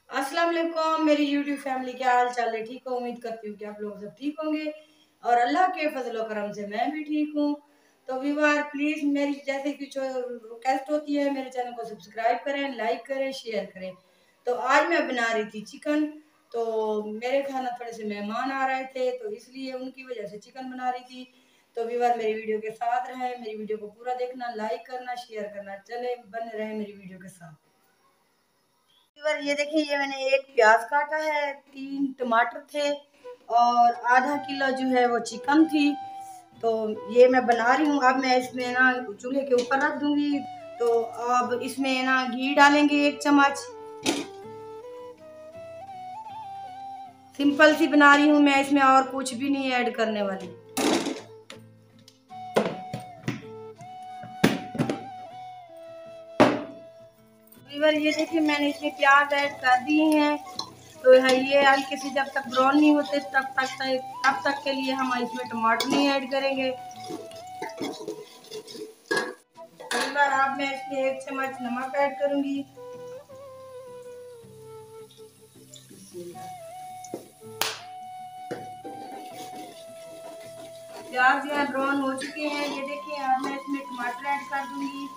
अस्सलाम वालेकुम मेरी यूट्यूब फैमिली, क्या हाल चाल है? ठीक हो? उम्मीद करती हूँ कि आप लोग सब ठीक होंगे और अल्लाह के फजल करम से मैं भी ठीक हूँ। तो व्यूअर प्लीज मेरी जैसे कि जो रिक्वेस्ट होती है, मेरे चैनल को सब्सक्राइब करें, लाइक करें, शेयर करें। तो आज मैं बना रही थी चिकन। तो मेरे खाना थोड़े से मेहमान आ रहे थे, तो इसलिए उनकी वजह से चिकन बना रही थी। तो व्यूअर मेरी वीडियो के साथ रहें, मेरी वीडियो को पूरा देखना, लाइक करना, शेयर करना। चले बने रहे मेरी वीडियो के साथ। ये देखिए, ये मैंने एक प्याज काटा है, 3 टमाटर थे और आधा किलो जो है वो चिकन थी। तो ये मैं बना रही हूँ। अब मैं इसमें ना चूल्हे के ऊपर रख दूंगी। तो अब इसमें ना घी डालेंगे 1 चम्मच। सिंपल सी बना रही हूँ मैं, इसमें और कुछ भी नहीं ऐड करने वाली। ये देखिए, मैंने इसमें प्याज ऐड कर दिए हैं। तो ये हल्के से जब तक ब्राउन नहीं होते तब तक के लिए हम इसमें टमाटर नहीं ऐड करेंगे। अब मैं इसमें 1 चम्मच नमक ऐड करूंगी। प्याज जो है ब्राउन हो चुके हैं, ये देखिए। अब मैं इसमें टमाटर ऐड कर दूंगी।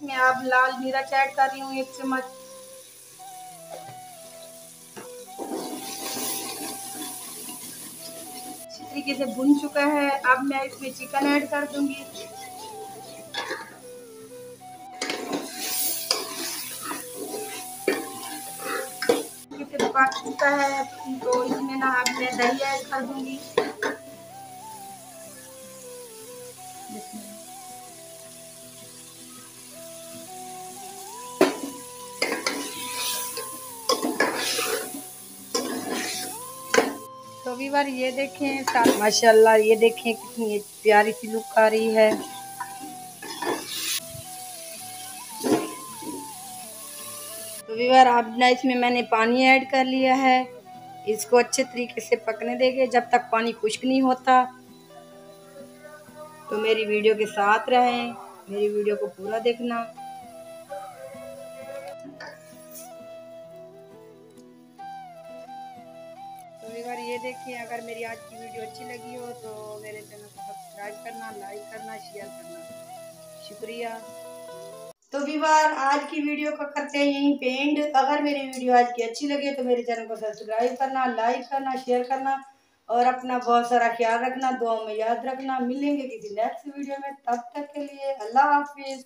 मैं अब लाल मिर्च ऐड कर रही हूँ 1 चम्मच। अच्छी तरीके से भुन चुका है। अब मैं इसमें चिकन ऐड कर दूंगी। से पक चुका है, तो इसमें ना अब मैं दही ऐड कर दूंगी। तो व्यूअर ये देखें, माशाल्लाह, ये देखें कितनी प्यारी सी लुक आ रही है। तो व्यूअर अब ना इसमें मैंने पानी ऐड कर लिया है। इसको अच्छे तरीके से पकने देंगे जब तक पानी खुश्क नहीं होता। तो मेरी वीडियो के साथ रहें, मेरी वीडियो को पूरा देखना। तो व्यूअर ये देखिए, अगर मेरी आज की वीडियो अच्छी लगी हो तो मेरे चैनल को सब्सक्राइब करना, लाइक करना, शेयर करना। शुक्रिया। तो व्यूअर आज की वीडियो को करते हैं यहीं पे एंड। अगर मेरी वीडियो आज की अच्छी लगे तो मेरे चैनल को सब्सक्राइब करना, लाइक करना, शेयर करना और अपना बहुत सारा ख्याल रखना, दुआ में याद रखना। मिलेंगे किसी नेक्स्ट वीडियो में, तब तक के लिए अल्लाह हाफिज।